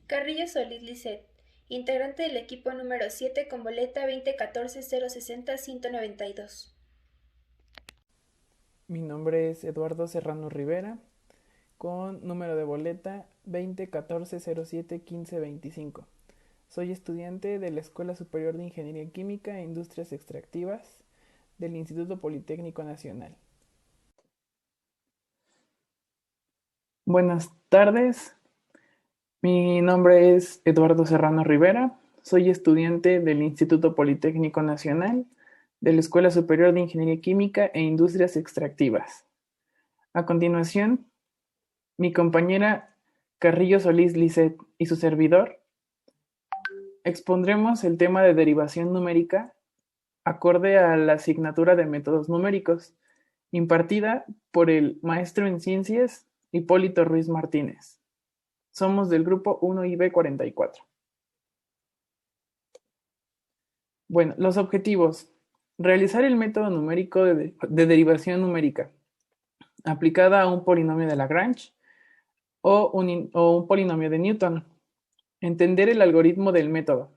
Carrillo Solís Lisset, integrante del equipo número 7 con boleta 2014-060-192. Mi nombre es Eduardo Serrano Rivera, con número de boleta 2014-07-1525. Soy estudiante de la Escuela Superior de Ingeniería Química e Industrias Extractivas del Instituto Politécnico Nacional. Buenas tardes, mi nombre es Eduardo Serrano Rivera, soy estudiante del Instituto Politécnico Nacional de la Escuela Superior de Ingeniería Química e Industrias Extractivas. A continuación, mi compañera Carrillo Solís Lisset y su servidor expondremos el tema de derivación numérica acorde a la asignatura de métodos numéricos, impartida por el maestro en ciencias Hipólito Ruiz Martínez. Somos del grupo 1IB44. Bueno, los objetivos. Realizar el método numérico de derivación numérica aplicada a un polinomio de Lagrange o un polinomio de Newton. Entender el algoritmo del método.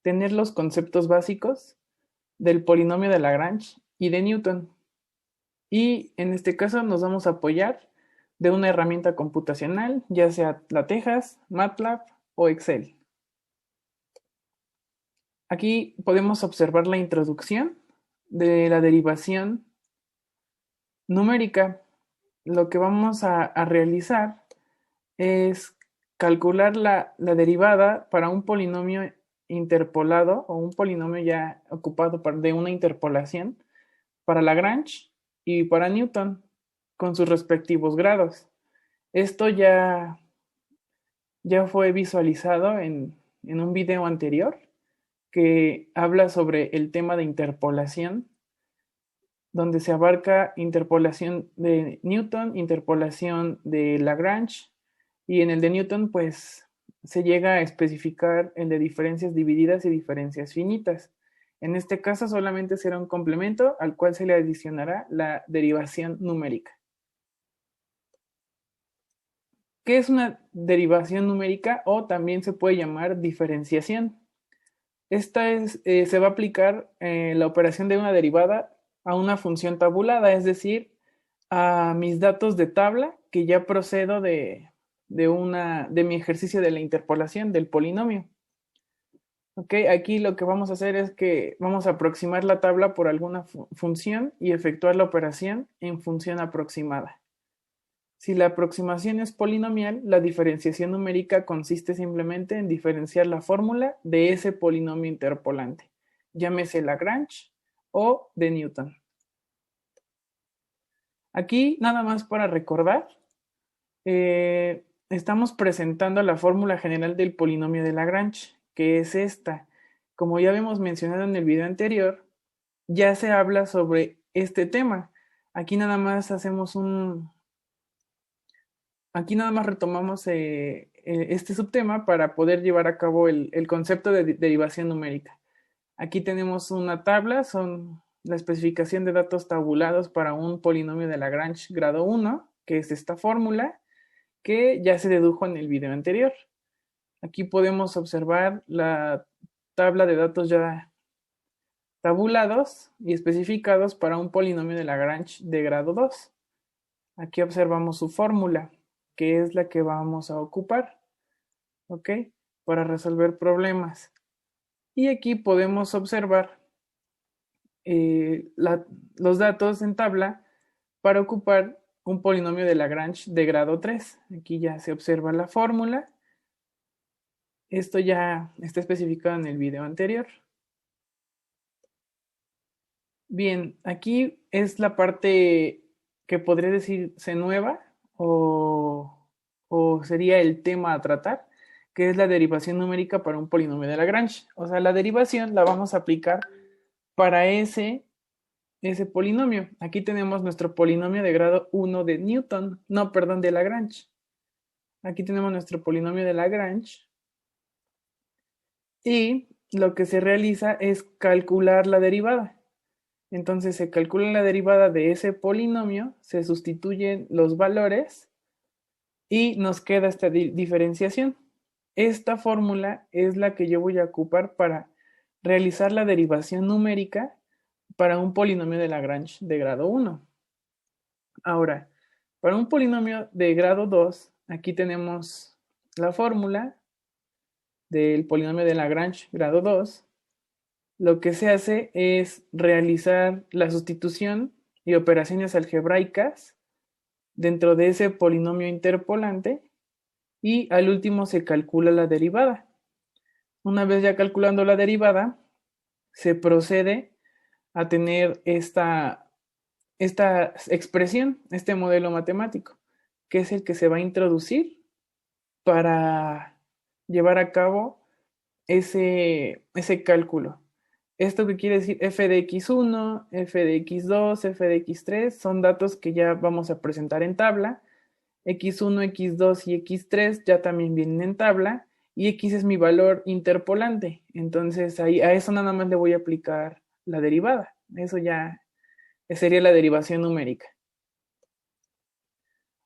Tener los conceptos básicos del polinomio de Lagrange y de Newton. Y en este caso nos vamos a apoyar de una herramienta computacional, ya sea LaTeX, MATLAB o Excel. Aquí podemos observar la introducción de la derivación numérica. Lo que vamos a realizar es calcular la derivada para un polinomio interpolado o un polinomio ya ocupado de una interpolación para Lagrange y para Newton con sus respectivos grados. Esto ya fue visualizado en un video anterior que habla sobre el tema de interpolación, donde se abarca interpolación de Newton, interpolación de Lagrange, y en el de Newton pues se llega a especificar el de diferencias divididas y diferencias finitas. En este caso solamente será un complemento al cual se le adicionará la derivación numérica. ¿Qué es una derivación numérica o también se puede llamar diferenciación? Se va a aplicar la operación de una derivada a una función tabulada, es decir, a mis datos de tabla que ya procedo de mi ejercicio de la interpolación del polinomio. Ok, aquí lo que vamos a hacer es que vamos a aproximar la tabla por alguna función y efectuar la operación en función aproximada. Si la aproximación es polinomial, la diferenciación numérica consiste simplemente en diferenciar la fórmula de ese polinomio interpolante, llámese Lagrange o de Newton. Aquí, nada más para recordar, estamos presentando la fórmula general del polinomio de Lagrange, que es esta. Como ya habíamos mencionado en el video anterior, ya se habla sobre este tema. Aquí nada más aquí nada más retomamos este subtema para poder llevar a cabo el concepto de derivación numérica. Aquí tenemos una tabla, son la especificación de datos tabulados para un polinomio de Lagrange grado 1, que es esta fórmula, que ya se dedujo en el video anterior. Aquí podemos observar la tabla de datos ya tabulados y especificados para un polinomio de Lagrange de grado 2. Aquí observamos su fórmula, que es la que vamos a ocupar, ¿ok? Para resolver problemas. Y aquí podemos observar los datos en tabla para ocupar un polinomio de Lagrange de grado 3. Aquí ya se observa la fórmula. Esto ya está especificado en el video anterior. Bien, aquí es la parte que podría decirse nueva o sería el tema a tratar, que es la derivación numérica para un polinomio de Lagrange. O sea, la derivación la vamos a aplicar para ese polinomio. Aquí tenemos nuestro polinomio de grado 1 de Newton, no, perdón, de Lagrange. Aquí tenemos nuestro polinomio de Lagrange y lo que se realiza es calcular la derivada. Entonces se calcula la derivada de ese polinomio, se sustituyen los valores y nos queda esta diferenciación. esta fórmula es la que yo voy a ocupar para realizar la derivación numérica para un polinomio de Lagrange de grado 1. Ahora, para un polinomio de grado 2, aquí tenemos la fórmula del polinomio de Lagrange grado 2. Lo que se hace es realizar la sustitución y operaciones algebraicas dentro de ese polinomio interpolante y al último se calcula la derivada. Una vez ya calculando la derivada, se procede a tener esta expresión, este modelo matemático, que es el que se va a introducir para llevar a cabo ese cálculo. ¿Esto qué quiere decir? F de x1, f de x2, f de x3 son datos que ya vamos a presentar en tabla. X1, X2 y X3 ya también vienen en tabla y X es mi valor interpolante. Entonces ahí a eso nada más le voy a aplicar la derivada. Eso ya sería la derivación numérica.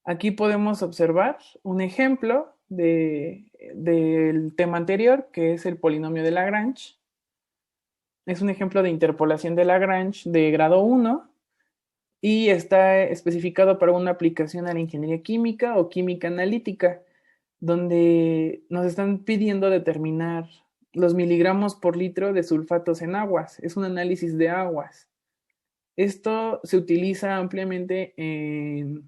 Aquí podemos observar un ejemplo del tema anterior, que es el polinomio de Lagrange. Es un ejemplo de interpolación de Lagrange de grado 1 y está especificado para una aplicación a la ingeniería química o química analítica, donde nos están pidiendo determinar los miligramos por litro de sulfatos en aguas. Es un análisis de aguas. Esto se utiliza ampliamente en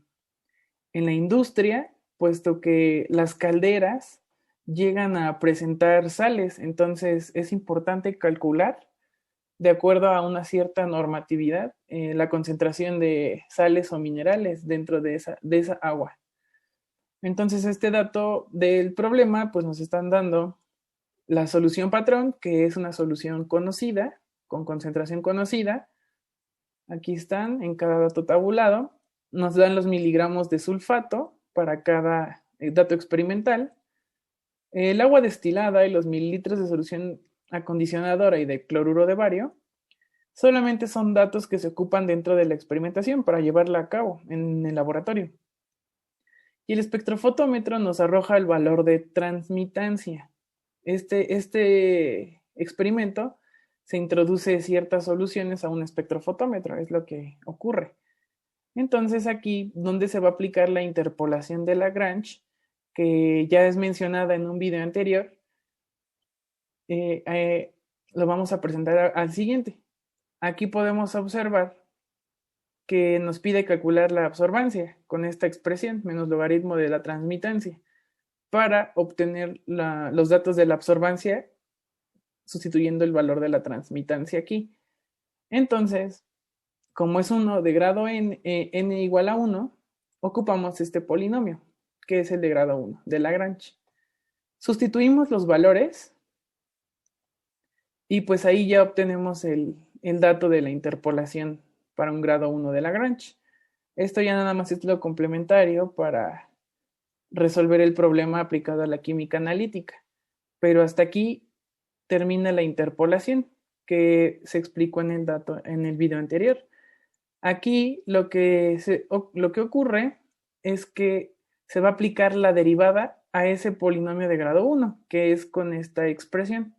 la industria, puesto que las calderas llegan a presentar sales, entonces es importante calcular de acuerdo a una cierta normatividad la concentración de sales o minerales dentro de esa agua. Entonces este dato del problema pues nos están dando la solución patrón, que es una solución conocida, con concentración conocida. Aquí están en cada dato tabulado. Nos dan los miligramos de sulfato para cada dato experimental. El agua destilada y los mililitros de solución acondicionadora y de cloruro de bario solamente son datos que se ocupan dentro de la experimentación para llevarla a cabo en el laboratorio. Y el espectrofotómetro nos arroja el valor de transmitancia. Este experimento se introduce ciertas soluciones a un espectrofotómetro, es lo que ocurre. Entonces aquí, donde se va a aplicar la interpolación de Lagrange, que ya es mencionada en un video anterior, lo vamos a presentar al siguiente. Aquí podemos observar que nos pide calcular la absorbancia con esta expresión, menos logaritmo de la transmitancia, para obtener los datos de la absorbancia sustituyendo el valor de la transmitancia aquí. Entonces, como es uno de grado n igual a 1, ocupamos este polinomio, que es el de grado 1, de Lagrange. Sustituimos los valores y pues ahí ya obtenemos el dato de la interpolación para un grado 1 de Lagrange. Esto ya nada más es lo complementario para resolver el problema aplicado a la química analítica. Pero hasta aquí termina la interpolación que se explicó en el video anterior. Aquí lo que ocurre es que se va a aplicar la derivada a ese polinomio de grado 1, que es con esta expresión.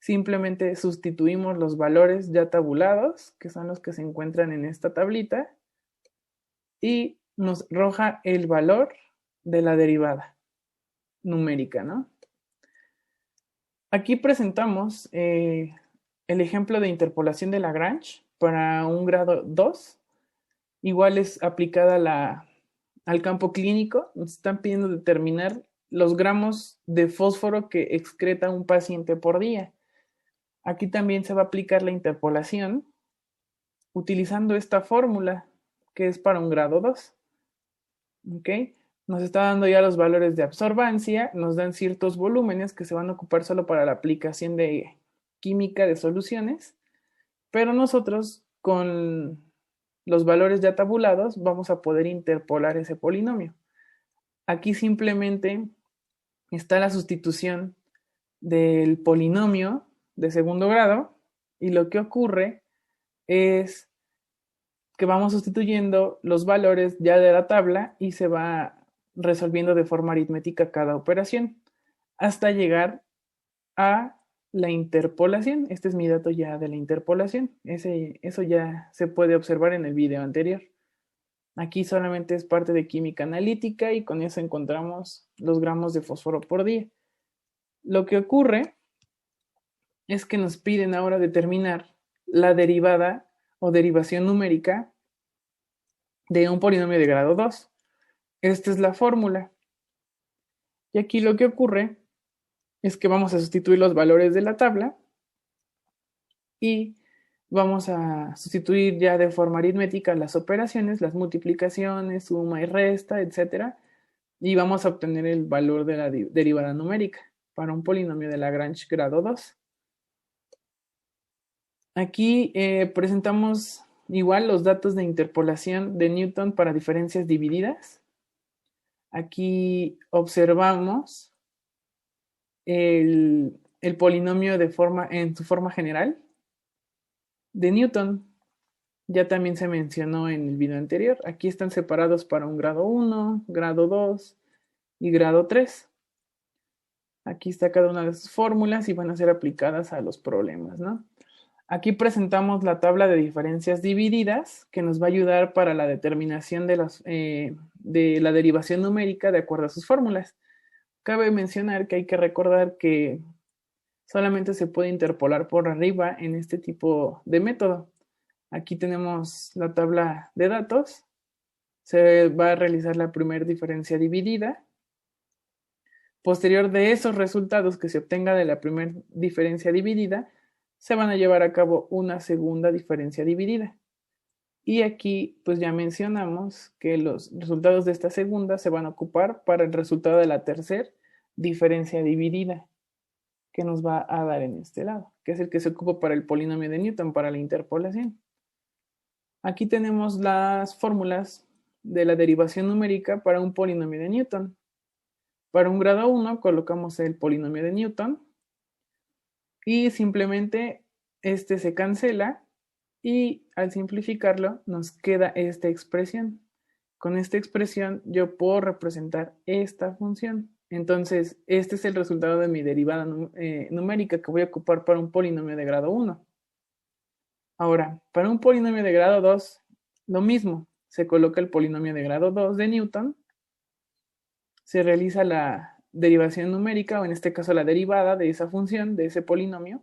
Simplemente sustituimos los valores ya tabulados, que son los que se encuentran en esta tablita, y nos arroja el valor de la derivada numérica, ¿no? Aquí presentamos el ejemplo de interpolación de Lagrange para un grado 2. Igual es aplicada al campo clínico. Nos están pidiendo determinar los gramos de fósforo que excreta un paciente por día. Aquí también se va a aplicar la interpolación utilizando esta fórmula que es para un grado 2. ¿Ok? Nos está dando ya los valores de absorbancia, nos dan ciertos volúmenes que se van a ocupar solo para la aplicación de química de soluciones, pero nosotros con los valores ya tabulados vamos a poder interpolar ese polinomio. Aquí simplemente está la sustitución del polinomio de segundo grado y lo que ocurre es que vamos sustituyendo los valores ya de la tabla y se va resolviendo de forma aritmética cada operación. hasta llegar a la interpolación. Este es mi dato ya de la interpolación. Eso ya se puede observar en el video anterior. Aquí solamente es parte de química analítica y con eso encontramos los gramos de fósforo por día. Lo que ocurre es que nos piden ahora determinar la derivada o derivación numérica de un polinomio de grado 2. Esta es la fórmula. Y aquí lo que ocurre es que vamos a sustituir los valores de la tabla y vamos a sustituir ya de forma aritmética las operaciones, las multiplicaciones, suma y resta, etcétera, y vamos a obtener el valor de la derivada numérica para un polinomio de Lagrange grado 2. Aquí presentamos igual los datos de interpolación de Newton para diferencias divididas. Aquí observamos el polinomio en su forma general de Newton. Ya también se mencionó en el video anterior. Aquí están separados para un grado 1, grado 2 y grado 3. Aquí está cada una de sus fórmulas y van a ser aplicadas a los problemas, ¿no? Aquí presentamos la tabla de diferencias divididas que nos va a ayudar para la determinación de la derivación numérica de acuerdo a sus fórmulas. Cabe mencionar que hay que recordar que solamente se puede interpolar por arriba en este tipo de método. Aquí tenemos la tabla de datos. Se va a realizar la primera diferencia dividida. Posterior de esos resultados que se obtenga de la primera diferencia dividida, se van a llevar a cabo una segunda diferencia dividida. Y aquí pues ya mencionamos que los resultados de esta segunda se van a ocupar para el resultado de la tercera diferencia dividida que nos va a dar en este lado, que es el que se ocupa para el polinomio de Newton, para la interpolación. Aquí tenemos las fórmulas de la derivación numérica para un polinomio de Newton. Para un grado 1 colocamos el polinomio de Newton y simplemente este se cancela y al simplificarlo nos queda esta expresión. Con esta expresión yo puedo representar esta función. Entonces, este es el resultado de mi derivada numérica que voy a ocupar para un polinomio de grado 1. Ahora, para un polinomio de grado 2, lo mismo. Se coloca el polinomio de grado 2 de Newton, se realiza la derivación numérica, o en este caso la derivada de esa función, de ese polinomio,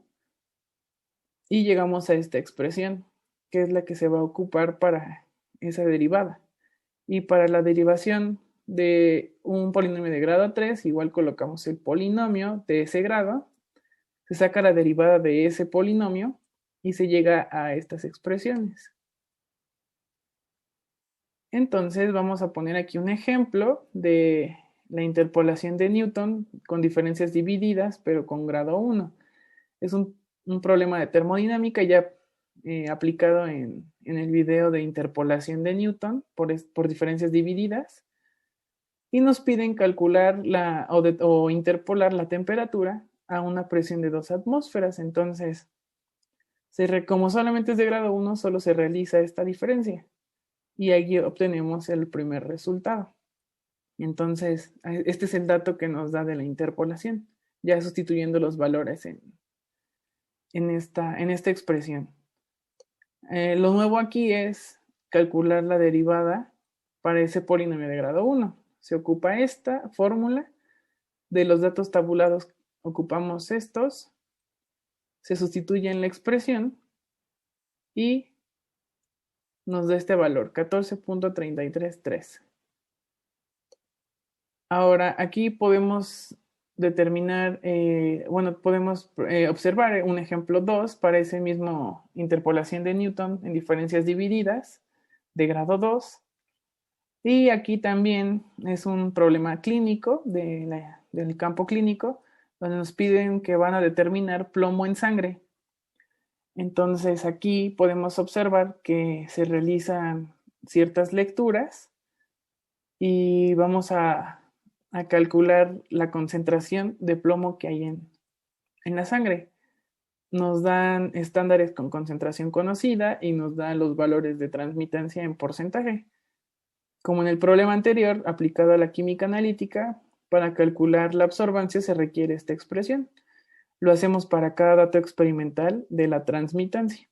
y llegamos a esta expresión, que es la que se va a ocupar para esa derivada. Y para la derivación de un polinomio de grado 3, igual colocamos el polinomio de ese grado, se saca la derivada de ese polinomio y se llega a estas expresiones. Entonces vamos a poner aquí un ejemplo de la interpolación de Newton con diferencias divididas, pero con grado 1. Es un problema de termodinámica ya aplicado en el video de interpolación de Newton por diferencias divididas. Y nos piden calcular o interpolar la temperatura a una presión de 2 atmósferas. Entonces, como solamente es de grado 1, solo se realiza esta diferencia. Y aquí obtenemos el primer resultado. Entonces, este es el dato que nos da de la interpolación, ya sustituyendo los valores en esta expresión. Lo nuevo aquí es calcular la derivada para ese polinomio de grado 1. Se ocupa esta fórmula. De los datos tabulados ocupamos estos. Se sustituye en la expresión y nos da este valor, 14.333. Ahora, aquí podemos determinar, podemos observar un ejemplo 2 para ese mismo interpolación de Newton en diferencias divididas de grado 2. Y aquí también es un problema clínico del campo clínico, donde nos piden que van a determinar plomo en sangre. Entonces aquí podemos observar que se realizan ciertas lecturas y vamos a calcular la concentración de plomo que hay en la sangre. Nos dan estándares con concentración conocida y nos dan los valores de transmitancia en porcentaje. Como en el problema anterior, aplicado a la química analítica, para calcular la absorbancia se requiere esta expresión. Lo hacemos para cada dato experimental de la transmitancia.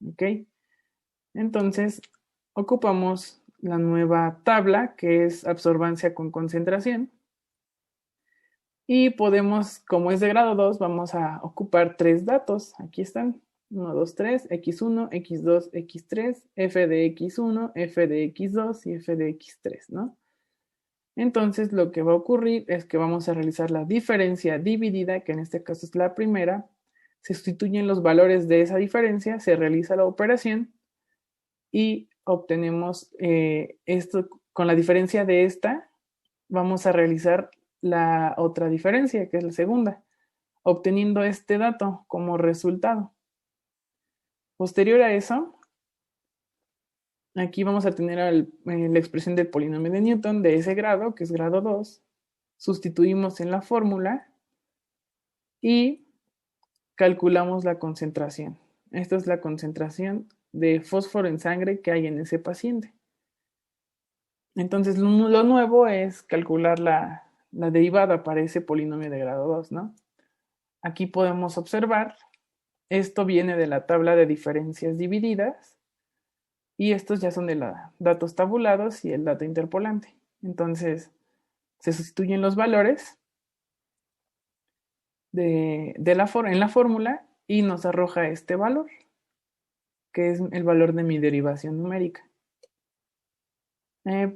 ¿Ok? Entonces, ocupamos la nueva tabla, que es absorbancia con concentración. Y podemos, como es de grado 2, vamos a ocupar 3 datos. Aquí están. 1, 2, 3, x1, x2, x3, f de x1, f de x2 y f de x3, ¿no? Entonces, lo que va a ocurrir es que vamos a realizar la diferencia dividida, que en este caso es la primera. Se sustituyen los valores de esa diferencia, se realiza la operación y obtenemos esto. Con la diferencia de esta, vamos a realizar la otra diferencia, que es la segunda, obteniendo este dato como resultado. Posterior a eso, aquí vamos a tener la expresión del polinomio de Newton de ese grado, que es grado 2. Sustituimos en la fórmula y calculamos la concentración. Esta es la concentración de fósforo en sangre que hay en ese paciente. Entonces, lo nuevo es calcular la derivada para ese polinomio de grado 2, ¿no? Aquí podemos observar, esto viene de la tabla de diferencias divididas y estos ya son de los datos tabulados y el dato interpolante. Entonces, se sustituyen los valores en la fórmula y nos arroja este valor, que es el valor de mi derivación numérica.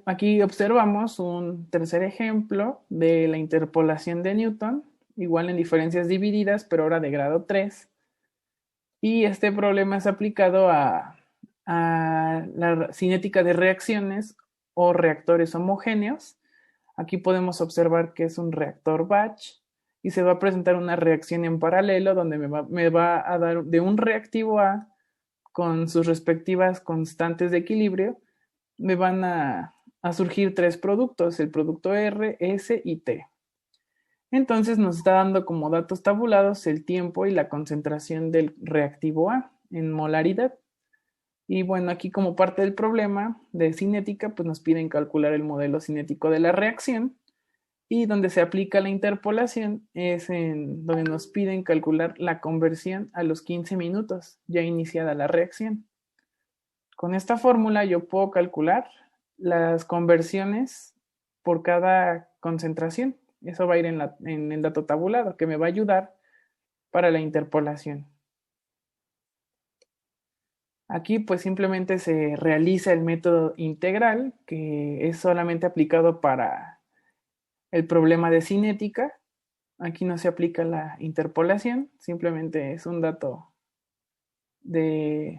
Aquí observamos un tercer ejemplo de la interpolación de Newton, igual en diferencias divididas, pero ahora de grado 3. Y este problema es aplicado a la cinética de reacciones o reactores homogéneos. Aquí podemos observar que es un reactor batch y se va a presentar una reacción en paralelo donde me va a dar de un reactivo A con sus respectivas constantes de equilibrio, me van a surgir 3 productos, el producto R, S y T. Entonces nos está dando como datos tabulados el tiempo y la concentración del reactivo A en molaridad. Y bueno, aquí como parte del problema de cinética, pues nos piden calcular el modelo cinético de la reacción. Y donde se aplica la interpolación es en donde nos piden calcular la conversión a los 15 minutos, ya iniciada la reacción. Con esta fórmula yo puedo calcular las conversiones por cada concentración. Eso va a ir en el dato tabulado, que me va a ayudar para la interpolación. Aquí pues simplemente se realiza el método integral, que es solamente aplicado para el problema de cinética. Aquí no se aplica la interpolación, simplemente es un dato de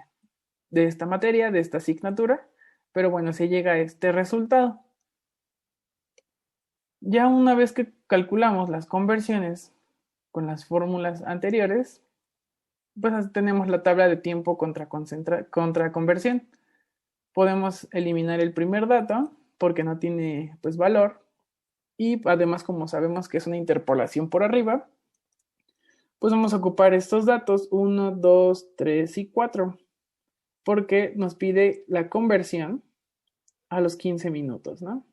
esta materia, de esta asignatura, pero bueno, se llega a este resultado. Ya una vez que calculamos las conversiones con las fórmulas anteriores, pues tenemos la tabla de tiempo contra conversión. Podemos eliminar el primer dato porque no tiene pues valor, y además como sabemos que es una interpolación por arriba, pues vamos a ocupar estos datos 1, 2, 3 y 4 porque nos pide la conversión a los 15 minutos, ¿no?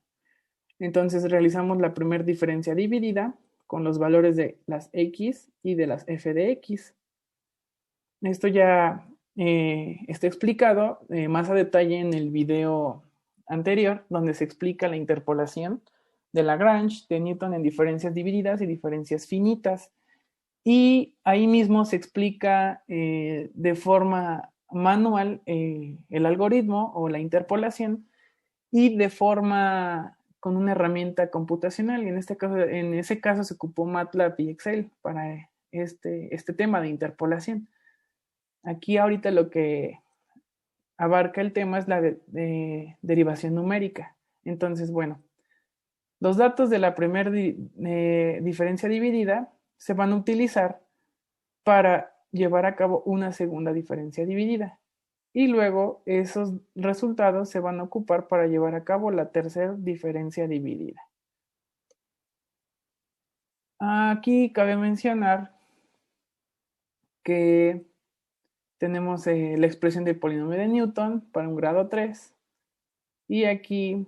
Entonces realizamos la primera diferencia dividida con los valores de las x y de las f de x. Esto ya está explicado más a detalle en el video anterior, donde se explica la interpolación de Lagrange, de Newton en diferencias divididas y diferencias finitas. Y ahí mismo se explica de forma manual el algoritmo o la interpolación, y de forma con una herramienta computacional. Y en ese caso se ocupó MATLAB y Excel para este tema de interpolación. Aquí ahorita lo que abarca el tema es la derivación numérica. Entonces, bueno, los datos de la primera diferencia dividida se van a utilizar para llevar a cabo una segunda diferencia dividida. Y luego esos resultados se van a ocupar para llevar a cabo la tercera diferencia dividida. Aquí cabe mencionar que tenemos la expresión del polinomio de Newton para un grado 3. Y aquí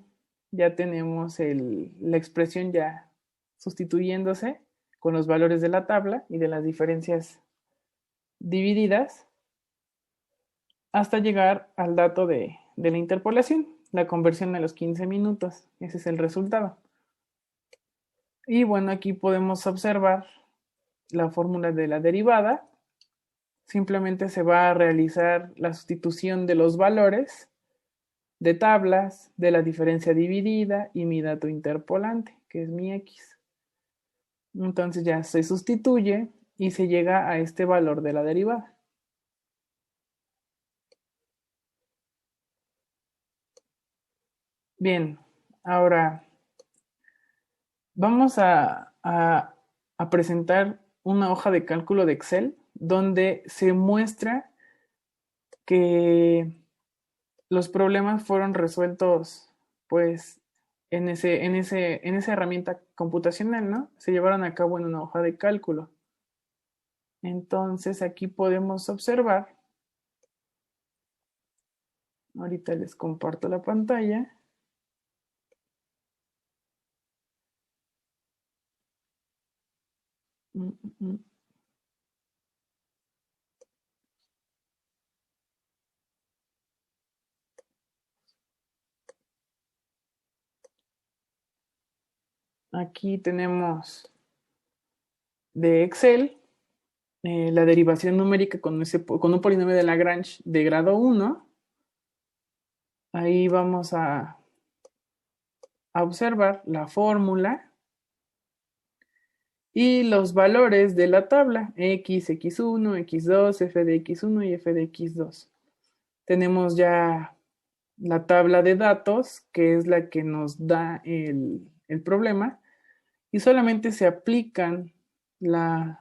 ya tenemos la expresión ya sustituyéndose con los valores de la tabla y de las diferencias divididas hasta llegar al dato de la interpolación, la conversión a los 15 minutos. Ese es el resultado. Y bueno, aquí podemos observar la fórmula de la derivada. Simplemente se va a realizar la sustitución de los valores de tablas, de la diferencia dividida y mi dato interpolante, que es mi x. Entonces ya se sustituye y se llega a este valor de la derivada. Bien, ahora vamos a presentar una hoja de cálculo de Excel donde se muestra que los problemas fueron resueltos pues en esa herramienta computacional, ¿no? Se llevaron a cabo en una hoja de cálculo. Entonces aquí podemos observar, ahorita les comparto la pantalla. Aquí tenemos de Excel la derivación numérica con un polinomio de Lagrange de grado 1. Ahí vamos a observar la fórmula y los valores de la tabla x, x1, x2, f de x1 y f de x2. Tenemos ya la tabla de datos, que es la que nos da el problema, y solamente se aplican las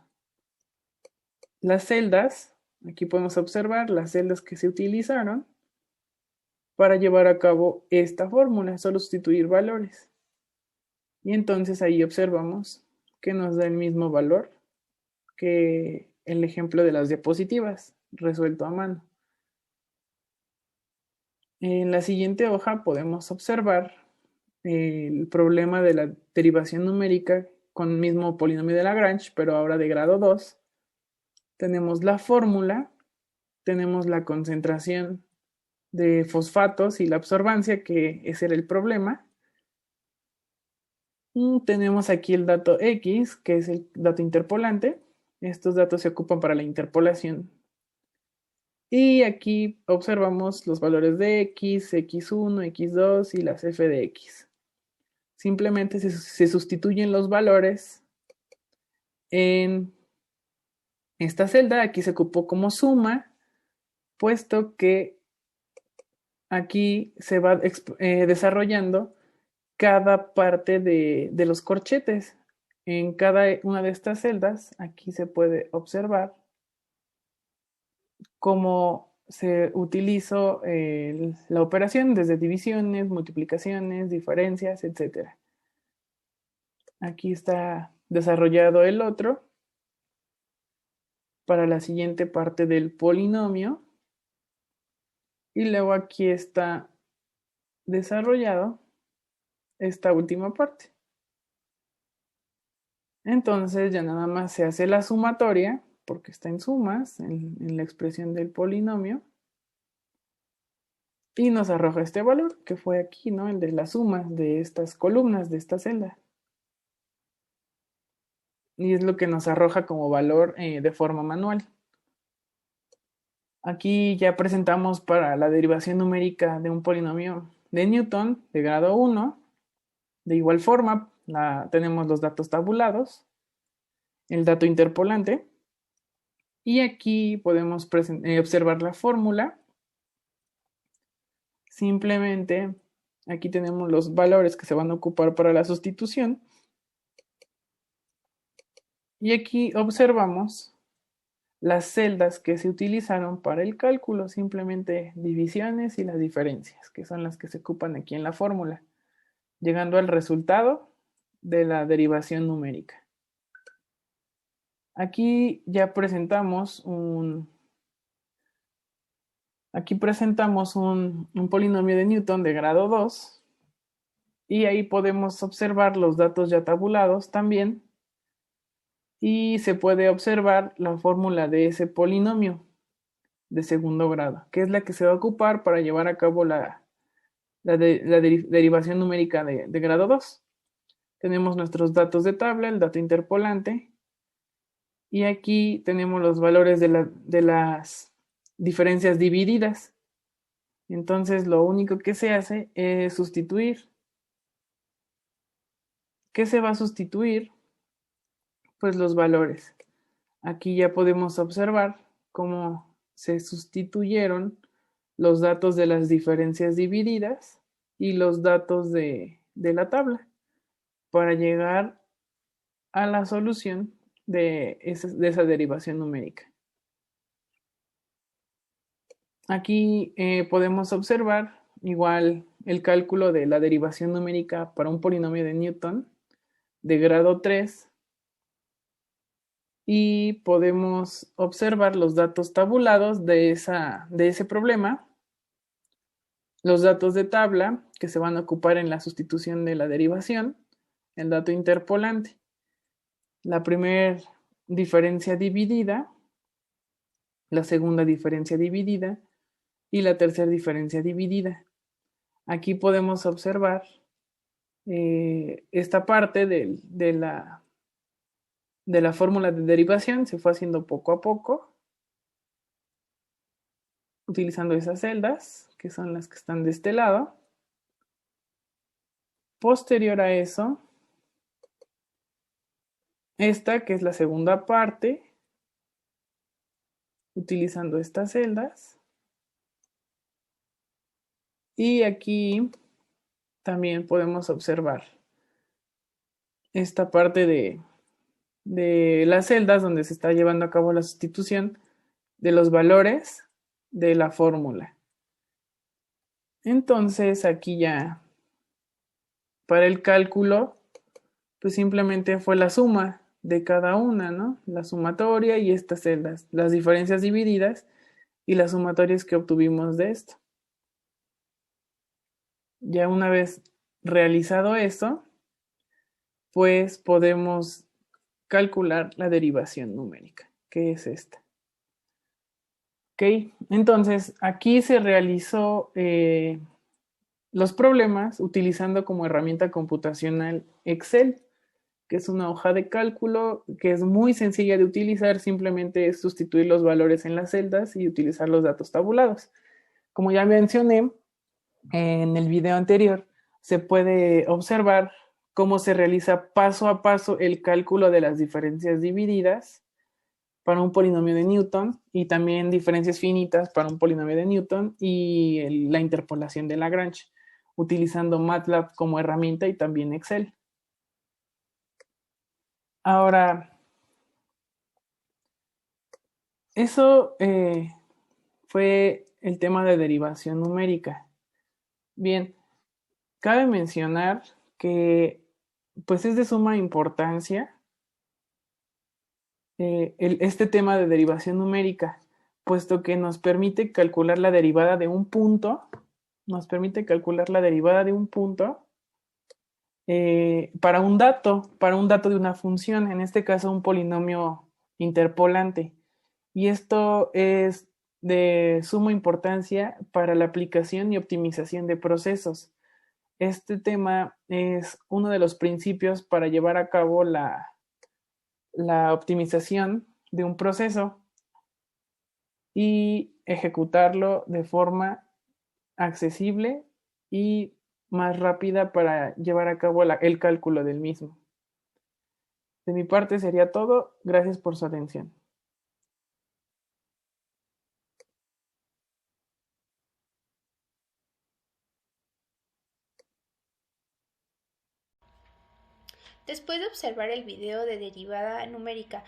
celdas. Aquí podemos observar las celdas que se utilizaron para llevar a cabo esta fórmula, solo sustituir valores. Y entonces ahí observamos que nos da el mismo valor que el ejemplo de las diapositivas, resuelto a mano. En la siguiente hoja podemos observar el problema de la derivación numérica con el mismo polinomio de Lagrange, pero ahora de grado 2. Tenemos la fórmula, tenemos la concentración de fosfatos y la absorbancia, que ese era el problema. Y tenemos aquí el dato X, que es el dato interpolante. Estos datos se ocupan para la interpolación. Y aquí observamos los valores de X, X1, X2 y las f de X. Simplemente se sustituyen los valores en esta celda. Aquí se ocupó como suma, puesto que aquí se va desarrollando cada parte de los corchetes. En cada una de estas celdas, aquí se puede observar cómo se utilizó la operación desde divisiones, multiplicaciones, diferencias, etc. Aquí está desarrollado el otro para la siguiente parte del polinomio. Y luego aquí está desarrollado esta última parte. Entonces ya nada más se hace la sumatoria, porque está en sumas, en la expresión del polinomio. Y nos arroja este valor, que fue aquí, ¿no? El de las sumas de estas columnas, de esta celda. Y es lo que nos arroja como valor de forma manual. Aquí ya presentamos para la derivación numérica de un polinomio de Newton de grado 1. De igual forma, tenemos los datos tabulados, el dato interpolante, y aquí podemos observar la fórmula. Simplemente aquí tenemos los valores que se van a ocupar para la sustitución. Y aquí observamos las celdas que se utilizaron para el cálculo, simplemente divisiones y las diferencias, que son las que se ocupan aquí en la fórmula, llegando al resultado de la derivación numérica. Aquí ya presentamos un polinomio de Newton de grado 2, y ahí podemos observar los datos ya tabulados también y se puede observar la fórmula de ese polinomio de segundo grado, que es la que se va a ocupar para llevar a cabo la derivación numérica de grado 2. Tenemos nuestros datos de tabla, el dato interpolante, y aquí tenemos los valores de las diferencias divididas. Entonces lo único que se hace es sustituir. ¿Qué se va a sustituir? Pues los valores. Aquí ya podemos observar cómo se sustituyeron los datos de las diferencias divididas y los datos de la tabla para llegar a la solución de esa derivación numérica. Aquí podemos observar igual el cálculo de la derivación numérica para un polinomio de Newton de grado 3 y podemos observar los datos tabulados de ese problema, los datos de tabla que se van a ocupar en la sustitución de la derivación, el dato interpolante, la primera diferencia dividida, la segunda diferencia dividida y la tercera diferencia dividida. Aquí podemos observar esta parte de la fórmula de derivación se fue haciendo poco a poco, utilizando esas celdas, que son las que están de este lado. Posterior a eso, esta que es la segunda parte, utilizando estas celdas. Y aquí también podemos observar esta parte de las celdas donde se está llevando a cabo la sustitución de los valores de la fórmula. Entonces aquí ya para el cálculo pues simplemente fue la suma de cada una, ¿no? La sumatoria y estas celdas, las diferencias divididas y las sumatorias que obtuvimos de esto. Ya una vez realizado eso, pues podemos calcular la derivación numérica, que es esta. Ok, entonces aquí se realizó los problemas utilizando como herramienta computacional Excel, que es una hoja de cálculo que es muy sencilla de utilizar, simplemente es sustituir los valores en las celdas y utilizar los datos tabulados. Como ya mencioné en el video anterior, se puede observar cómo se realiza paso a paso el cálculo de las diferencias divididas para un polinomio de Newton y también diferencias finitas para un polinomio de Newton y la interpolación de Lagrange, utilizando MATLAB como herramienta y también Excel. Ahora, eso fue el tema de derivación numérica. Bien, cabe mencionar que pues es de suma importancia este tema de derivación numérica, puesto que nos permite calcular la derivada de un punto, para un dato de una función, en este caso un polinomio interpolante. Y esto es de suma importancia para la aplicación y optimización de procesos. Este tema es uno de los principios para llevar a cabo la optimización de un proceso y ejecutarlo de forma accesible y más rápida para llevar a cabo el cálculo del mismo. De mi parte sería todo. Gracias por su atención. Después de observar el video de derivada numérica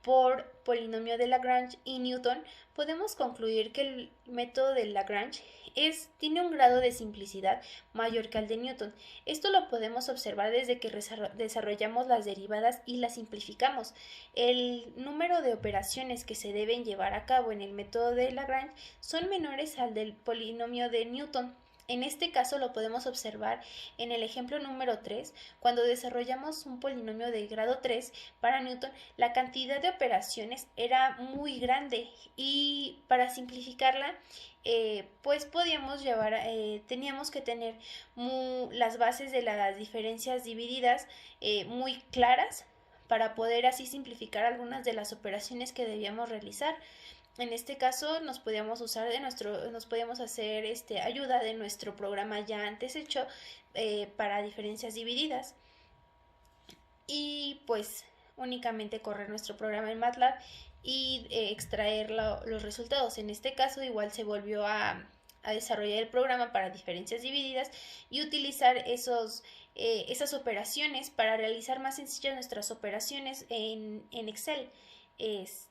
por polinomio de Lagrange y Newton, podemos concluir que el método de Lagrange tiene un grado de simplicidad mayor que el de Newton. Esto lo podemos observar desde que desarrollamos las derivadas y las simplificamos. El número de operaciones que se deben llevar a cabo en el método de Lagrange son menores al del polinomio de Newton. En este caso lo podemos observar en el ejemplo número 3, cuando desarrollamos un polinomio de grado 3 para Newton, la cantidad de operaciones era muy grande y para simplificarla, pues podíamos llevar, teníamos que tener las bases de las diferencias divididas muy claras para poder así simplificar algunas de las operaciones que debíamos realizar. En este caso nos podíamos usar nos podíamos hacer ayuda de nuestro programa ya antes hecho para diferencias divididas y pues únicamente correr nuestro programa en MATLAB y extraer los resultados. En este caso igual se volvió a desarrollar el programa para diferencias divididas y utilizar esas operaciones para realizar más sencillas nuestras operaciones en Excel. Es,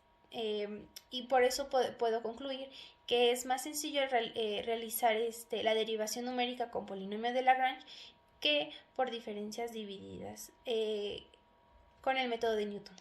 y por eso puedo concluir que es más sencillo realizar la derivación numérica con polinomio de Lagrange que por diferencias divididas con el método de Newton.